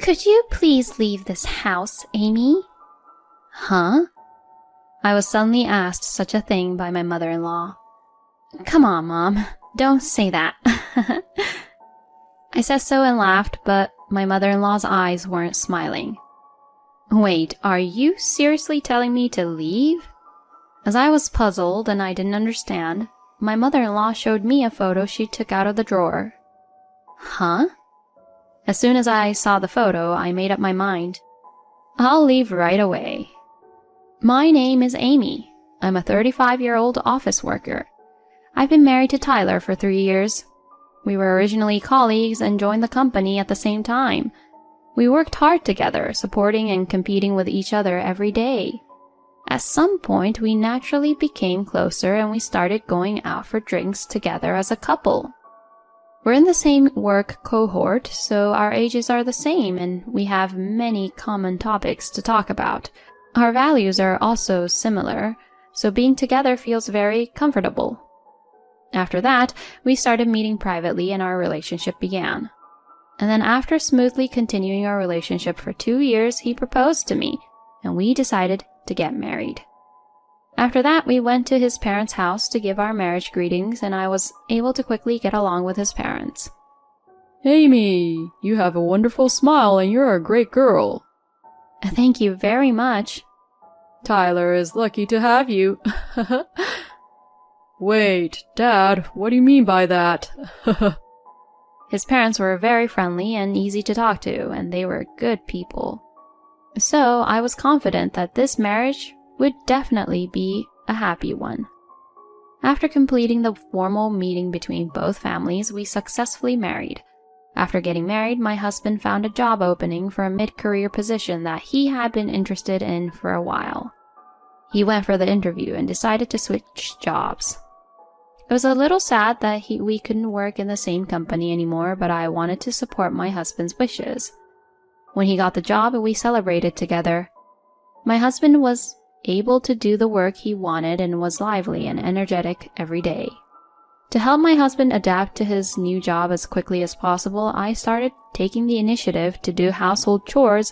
Could you please leave this house, Amy? Huh? I was suddenly asked such a thing by my mother-in-law. Come on, Mom. Don't say that. I said so and laughed, but my mother-in-law's eyes weren't smiling. Wait, are you seriously telling me to leave? As I was puzzled and I didn't understand, my mother-in-law showed me a photo she took out of the drawer. Huh? As soon as I saw the photo, I made up my mind. I'll leave right away. My name is Amy. I'm a 35-year-old office worker. I've been married to Tyler for 3 years. We were originally colleagues and joined the company at the same time. We worked hard together, supporting and competing with each other every day. At some point, we naturally became closer and we started going out for drinks together as a couple. We're in the same work cohort, so our ages are the same and we have many common topics to talk about. Our values are also similar, so being together feels very comfortable. After that, we started meeting privately and our relationship began. And then after smoothly continuing our relationship for 2 years, he proposed to me, and we decided to get married. After that, we went to his parents' house to give our marriage greetings, and I was able to quickly get along with his parents. Amy, you have a wonderful smile and you're a great girl. Thank you very much. Tyler is lucky to have you. Wait, Dad, what do you mean by that? His parents were very friendly and easy to talk to, and they were good people. So I was confident that this marriage would definitely be a happy one. After completing the formal meeting between both families, we successfully married. After getting married, my husband found a job opening for a mid-career position that he had been interested in for a while. He went for the interview and decided to switch jobs. It was a little sad that we couldn't work in the same company anymore, but I wanted to support my husband's wishes. When he got the job, we celebrated together. My husband was able to do the work he wanted and was lively and energetic every day. To help my husband adapt to his new job as quickly as possible, I started taking the initiative to do household chores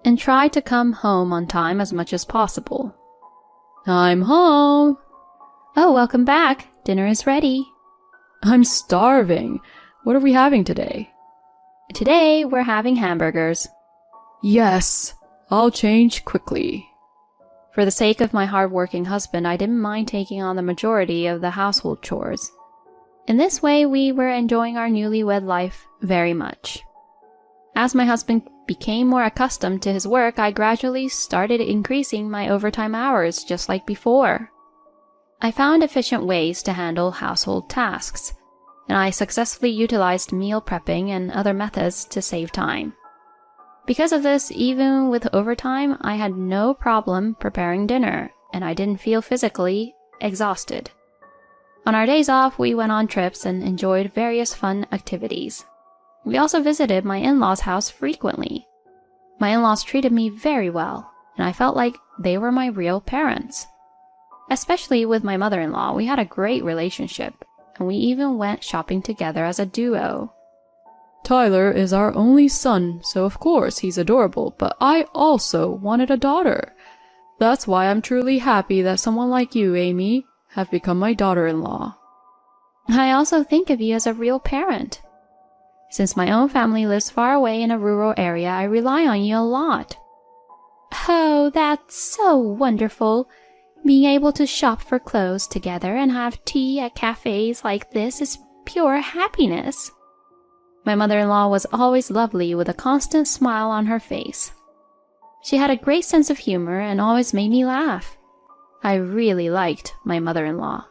and try to come home on time as much as possible. I'm home. Oh, welcome back. Dinner is ready. I'm starving. What are we having today? Today, we're having hamburgers. Yes, I'll change quickly. For the sake of my hard-working husband, I didn't mind taking on the majority of the household chores. In this way, we were enjoying our newlywed life very much. As my husband became more accustomed to his work, I gradually started increasing my overtime hours just like before. I found efficient ways to handle household tasks, and I successfully utilized meal prepping and other methods to save time. Because of this, even with overtime, I had no problem preparing dinner, and I didn't feel physically exhausted. On our days off, we went on trips and enjoyed various fun activities. We also visited my in-laws' house frequently. My in-laws treated me very well, and I felt like they were my real parents. Especially with my mother-in-law, we had a great relationship, and we even went shopping together as a duo. Tyler is our only son, so of course he's adorable, but I also wanted a daughter. That's why I'm truly happy that someone like you, Amy, have become my daughter-in-law. I also think of you as a real parent. Since my own family lives far away in a rural area, I rely on you a lot. Oh, that's so wonderful. Being able to shop for clothes together and have tea at cafes like this is pure happiness. My mother-in-law was always lovely with a constant smile on her face. She had a great sense of humor and always made me laugh. I really liked my mother-in-law.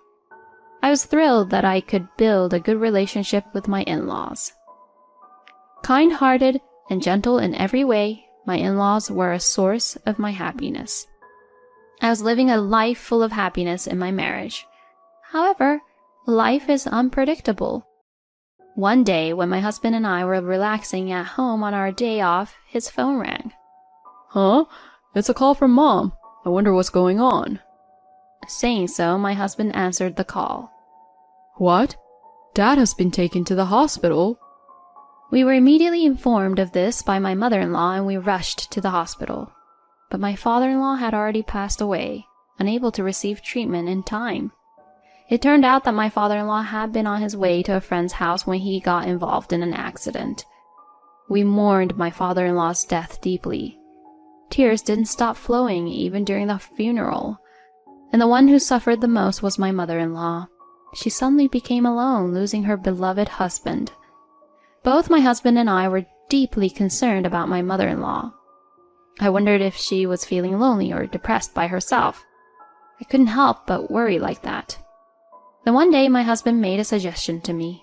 I was thrilled that I could build a good relationship with my in-laws. Kind-hearted and gentle in every way, my in-laws were a source of my happiness. I was living a life full of happiness in my marriage. However, life is unpredictable. One day, when my husband and I were relaxing at home on our day off, his phone rang. Huh? It's a call from Mom. I wonder what's going on. Saying so, my husband answered the call. What? Dad has been taken to the hospital? We were immediately informed of this by my mother-in-law and we rushed to the hospital. But my father-in-law had already passed away, unable to receive treatment in time. It turned out that my father-in-law had been on his way to a friend's house when he got involved in an accident. We mourned my father-in-law's death deeply. Tears didn't stop flowing even during the funeral. And the one who suffered the most was my mother-in-law. She suddenly became alone, losing her beloved husband. Both my husband and I were deeply concerned about my mother-in-law. I wondered if she was feeling lonely or depressed by herself. I couldn't help but worry like that. Then one day my husband made a suggestion to me.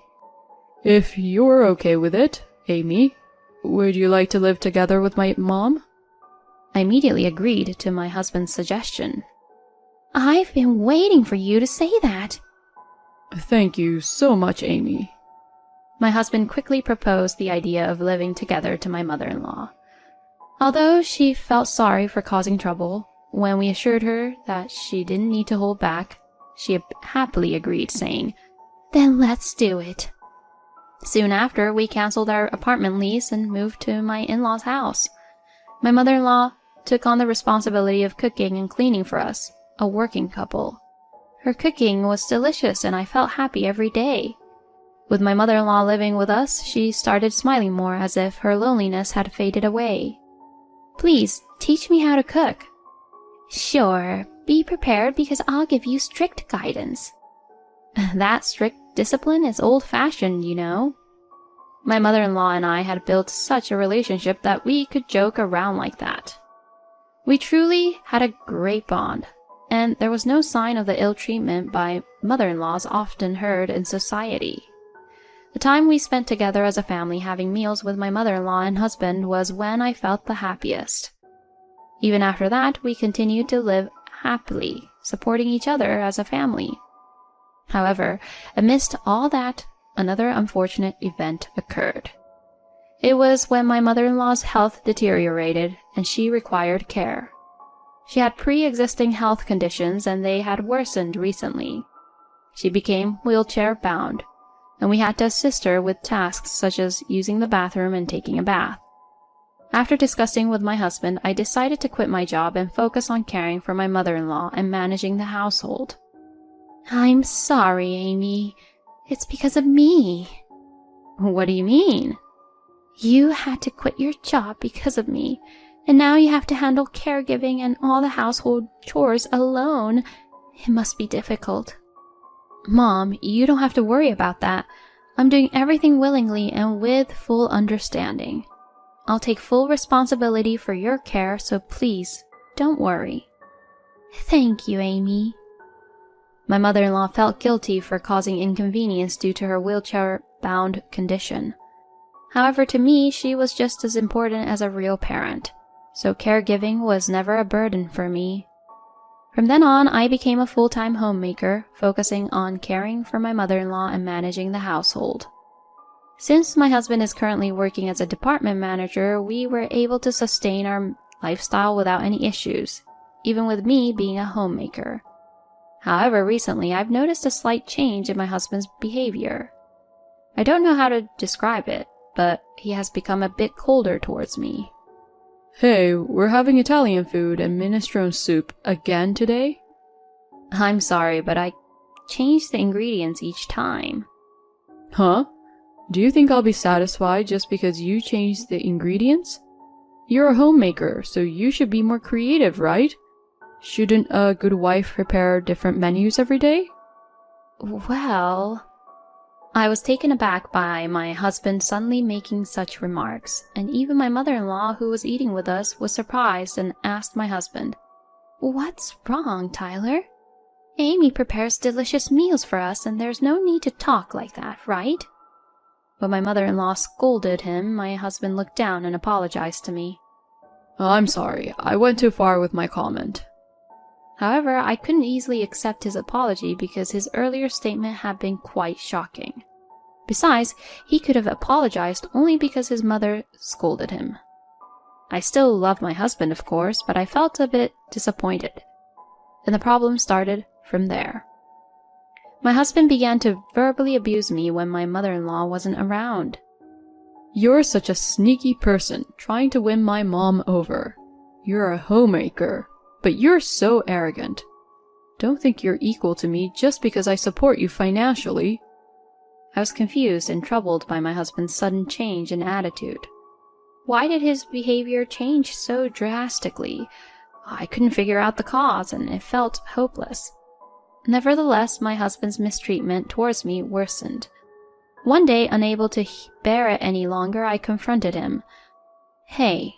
If you're okay with it, Amy, would you like to live together with my mom? I immediately agreed to my husband's suggestion. I've been waiting for you to say that. Thank you so much, Amy. My husband quickly proposed the idea of living together to my mother-in-law. Although she felt sorry for causing trouble, when we assured her that she didn't need to hold back, she happily agreed, saying, "Then let's do it." Soon after, we canceled our apartment lease and moved to my in-laws' house. My mother-in-law took on the responsibility of cooking and cleaning for us, a working couple. Her cooking was delicious and I felt happy every day. With my mother-in-law living with us, she started smiling more as if her loneliness had faded away. "Please, teach me how to cook." "Sure, be prepared because I'll give you strict guidance." "That strict discipline is old-fashioned, you know." My mother-in-law and I had built such a relationship that we could joke around like that. We truly had a great bond, and there was no sign of the ill treatment by mother-in-laws often heard in society. The time we spent together as a family having meals with my mother-in-law and husband was when I felt the happiest. Even after that, we continued to live happily, supporting each other as a family. However, amidst all that, another unfortunate event occurred. It was when my mother-in-law's health deteriorated and she required care. She had pre-existing health conditions and they had worsened recently. She became wheelchair-bound, and we had to assist her with tasks such as using the bathroom and taking a bath. After discussing with my husband, I decided to quit my job and focus on caring for my mother-in-law and managing the household. "I'm sorry, Amy. It's because of me." "What do you mean?" "You had to quit your job because of me, and now you have to handle caregiving and all the household chores alone. It must be difficult." "Mom, you don't have to worry about that. I'm doing everything willingly and with full understanding. I'll take full responsibility for your care, so please, don't worry." "Thank you, Amy." My mother-in-law felt guilty for causing inconvenience due to her wheelchair-bound condition. However, to me, she was just as important as a real parent, so caregiving was never a burden for me. From then on, I became a full-time homemaker, focusing on caring for my mother-in-law and managing the household. Since my husband is currently working as a department manager, we were able to sustain our lifestyle without any issues, even with me being a homemaker. However, recently I've noticed a slight change in my husband's behavior. I don't know how to describe it, but he has become a bit colder towards me. Hey, we're having Italian food and minestrone soup again today? I'm sorry, but I change the ingredients each time. Huh? Do you think I'll be satisfied just because you changed the ingredients? You're a homemaker, so you should be more creative, right? Shouldn't a good wife prepare different menus every day? Well, I was taken aback by my husband suddenly making such remarks, and even my mother-in-law, who was eating with us, was surprised and asked my husband, "What's wrong, Tyler? Amy prepares delicious meals for us, and there's no need to talk like that, right?" When my mother-in-law scolded him, my husband looked down and apologized to me. I'm sorry, I went too far with my comment. However, I couldn't easily accept his apology because his earlier statement had been quite shocking. Besides, he could have apologized only because his mother scolded him. I still loved my husband, of course, but I felt a bit disappointed. And the problem started from there. My husband began to verbally abuse me when my mother-in-law wasn't around. You're such a sneaky person, trying to win my mom over. You're a homemaker, but you're so arrogant. Don't think you're equal to me just because I support you financially. I was confused and troubled by my husband's sudden change in attitude. Why did his behavior change so drastically? I couldn't figure out the cause, and it felt hopeless. Nevertheless, my husband's mistreatment towards me worsened. One day, unable to bear it any longer, I confronted him. Hey,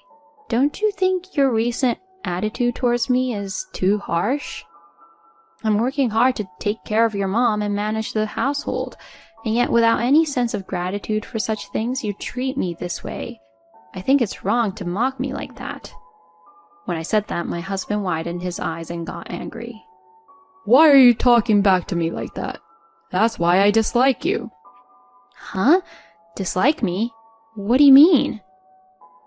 don't you think your recent attitude towards me is too harsh? I'm working hard to take care of your mom and manage the household, and yet without any sense of gratitude for such things, you treat me this way. I think it's wrong to mock me like that. When I said that, my husband widened his eyes and got angry. Why are you talking back to me like that? That's why I dislike you. Huh? Dislike me? What do you mean?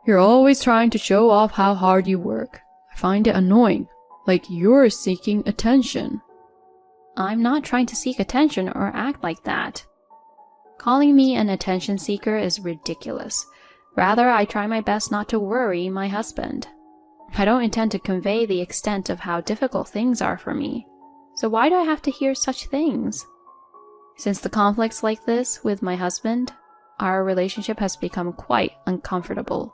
You're always trying to show off how hard you work. I find it annoying, like you're seeking attention. I'm not trying to seek attention or act like that. Calling me an attention seeker is ridiculous. Rather, I try my best not to worry my husband. I don't intend to convey the extent of how difficult things are for me. So why do I have to hear such things? Since the conflicts like this with my husband, our relationship has become quite uncomfortable.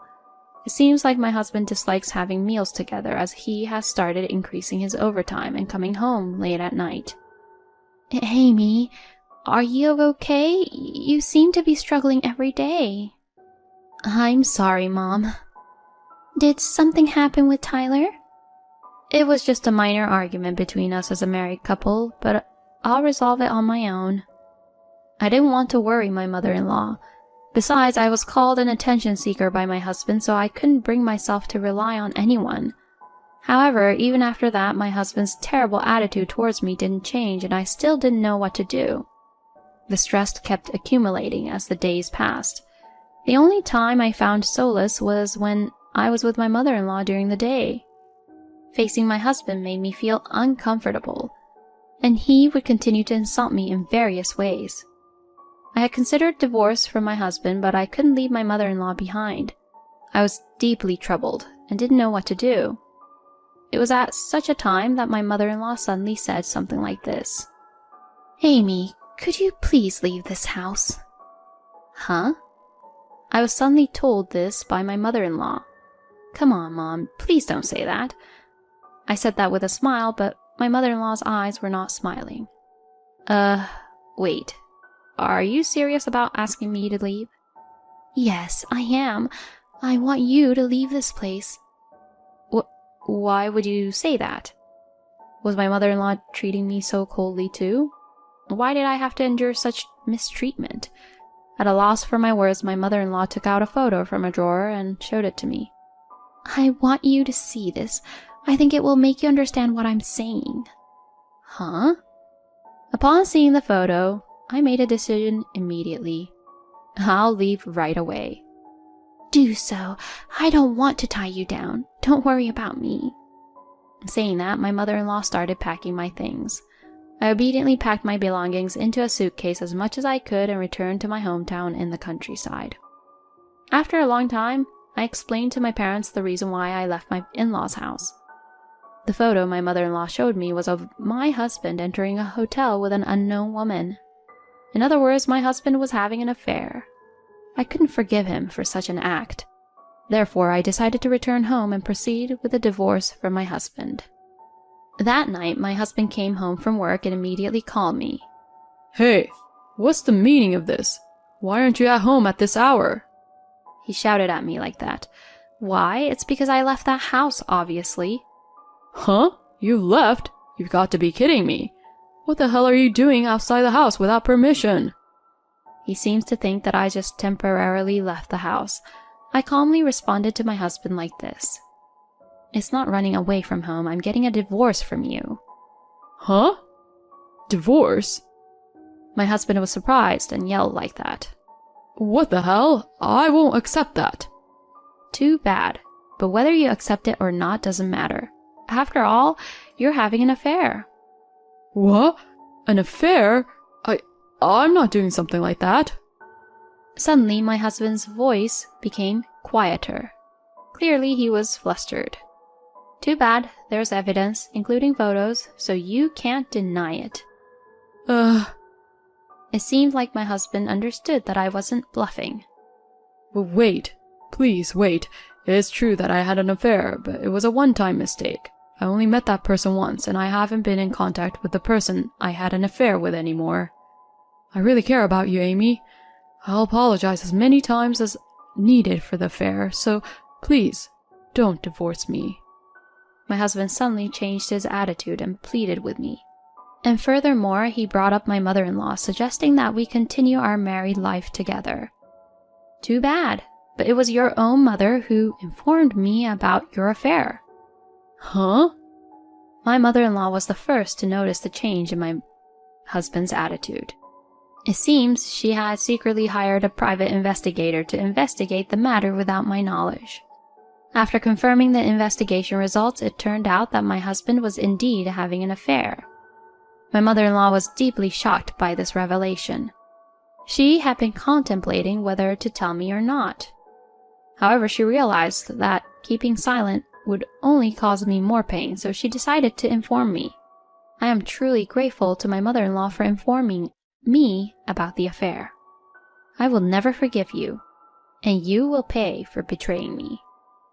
It seems like my husband dislikes having meals together, as he has started increasing his overtime and coming home late at night. Amy, are you okay? You seem to be struggling every day. I'm sorry, Mom. Did something happen with Tyler? It was just a minor argument between us as a married couple, but I'll resolve it on my own. I didn't want to worry my mother-in-law. Besides, I was called an attention seeker by my husband, so I couldn't bring myself to rely on anyone. However, even after that, my husband's terrible attitude towards me didn't change, and I still didn't know what to do. The stress kept accumulating as the days passed. The only time I found solace was when I was with my mother-in-law during the day. Facing my husband made me feel uncomfortable, and he would continue to insult me in various ways. I had considered divorce from my husband, but I couldn't leave my mother-in-law behind. I was deeply troubled and didn't know what to do. It was at such a time that my mother-in-law suddenly said something like this. Amy, could you please leave this house? Huh? I was suddenly told this by my mother-in-law. Come on, Mom, please don't say that. I said that with a smile, but my mother-in-law's eyes were not smiling. Wait. Are you serious about asking me to leave? Yes, I am. I want you to leave this place. Why would you say that? Was my mother-in-law treating me so coldly too? Why did I have to endure such mistreatment? At a loss for my words, my mother-in-law took out a photo from a drawer and showed it to me. I want you to see this. I think it will make you understand what I'm saying. Huh? Upon seeing the photo, I made a decision immediately. I'll leave right away. Do so. I don't want to tie you down. Don't worry about me. Saying that, my mother-in-law started packing my things. I obediently packed my belongings into a suitcase as much as I could and returned to my hometown in the countryside. After a long time, I explained to my parents the reason why I left my in-laws' house. The photo my mother-in-law showed me was of my husband entering a hotel with an unknown woman. In other words, my husband was having an affair. I couldn't forgive him for such an act. Therefore, I decided to return home and proceed with a divorce from my husband. That night, my husband came home from work and immediately called me. Hey, what's the meaning of this? Why aren't you at home at this hour? He shouted at me like that. Why? It's because I left that house, obviously. Huh? You left? You've got to be kidding me. What the hell are you doing outside the house without permission? He seems to think that I just temporarily left the house. I calmly responded to my husband like this. It's not running away from home. I'm getting a divorce from you. Huh? Divorce? My husband was surprised and yelled like that. What the hell? I won't accept that. Too bad. But whether you accept it or not doesn't matter. After all, you're having an affair. What? An affair? I'm not doing something like that. Suddenly, my husband's voice became quieter. Clearly, he was flustered. Too bad, there's evidence, including photos, so you can't deny it. It seemed like my husband understood that I wasn't bluffing. Wait. Please, wait. It's true that I had an affair, but it was a one-time mistake. I only met that person once, and I haven't been in contact with the person I had an affair with anymore. I really care about you, Amy. I'll apologize as many times as needed for the affair, so please, don't divorce me. My husband suddenly changed his attitude and pleaded with me. And furthermore, he brought up my mother-in-law, suggesting that we continue our married life together. Too bad, but it was your own mother who informed me about your affair. Huh? My mother-in-law was the first to notice the change in my husband's attitude. It seems she had secretly hired a private investigator to investigate the matter without my knowledge. After confirming the investigation results, it turned out that my husband was indeed having an affair. My mother-in-law was deeply shocked by this revelation. She had been contemplating whether to tell me or not. However, she realized that keeping silent would only cause me more pain, so she decided to inform me. I am truly grateful to my mother-in-law for informing me about the affair. I will never forgive you, and you will pay for betraying me.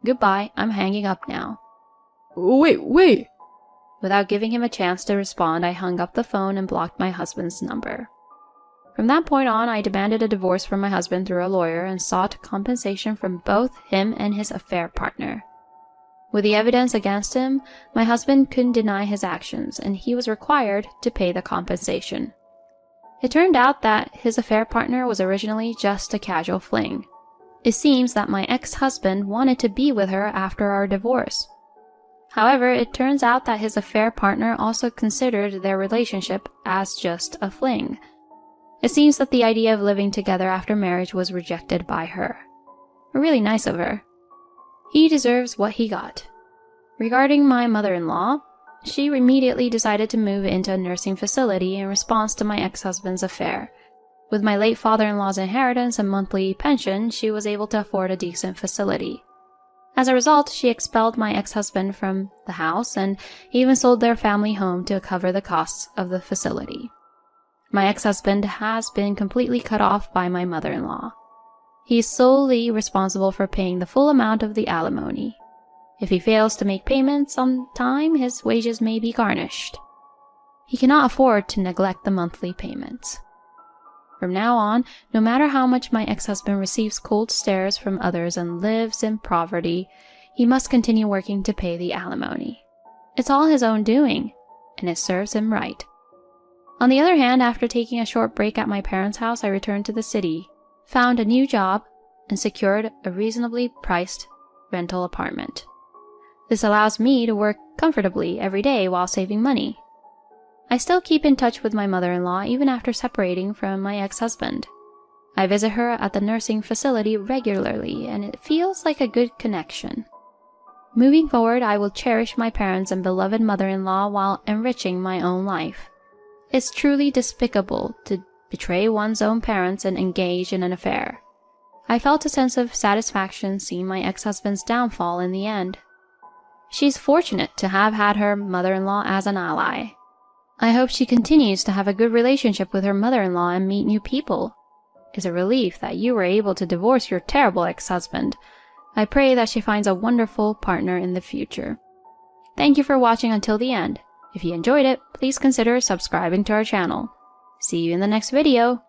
Goodbye, I'm hanging up now. Wait! Without giving him a chance to respond, I hung up the phone and blocked my husband's number. From that point on, I demanded a divorce from my husband through a lawyer and sought compensation from both him and his affair partner. With the evidence against him, my husband couldn't deny his actions, and he was required to pay the compensation. It turned out that his affair partner was originally just a casual fling. It seems that my ex-husband wanted to be with her after our divorce. However, it turns out that his affair partner also considered their relationship as just a fling. It seems that the idea of living together after marriage was rejected by her. Really nice of her. He deserves what he got. Regarding my mother-in-law, she immediately decided to move into a nursing facility in response to my ex-husband's affair. With my late father-in-law's inheritance and monthly pension, she was able to afford a decent facility. As a result, she expelled my ex-husband from the house and even sold their family home to cover the costs of the facility. My ex-husband has been completely cut off by my mother-in-law. He is solely responsible for paying the full amount of the alimony. If he fails to make payments on time, his wages may be garnished. He cannot afford to neglect the monthly payments. From now on, no matter how much my ex-husband receives cold stares from others and lives in poverty, he must continue working to pay the alimony. It's all his own doing, and it serves him right. On the other hand, after taking a short break at my parents' house, I returned to the city, found a new job, and secured a reasonably priced rental apartment. This allows me to work comfortably every day while saving money. I still keep in touch with my mother-in-law even after separating from my ex-husband. I visit her at the nursing facility regularly, and it feels like a good connection. Moving forward, I will cherish my parents and beloved mother-in-law while enriching my own life. It's truly despicable to betray one's own parents and engage in an affair. I felt a sense of satisfaction seeing my ex-husband's downfall in the end. She's fortunate to have had her mother-in-law as an ally. I hope she continues to have a good relationship with her mother-in-law and meet new people. It's a relief that you were able to divorce your terrible ex-husband. I pray that she finds a wonderful partner in the future. Thank you for watching until the end. If you enjoyed it, please consider subscribing to our channel. See you in the next video.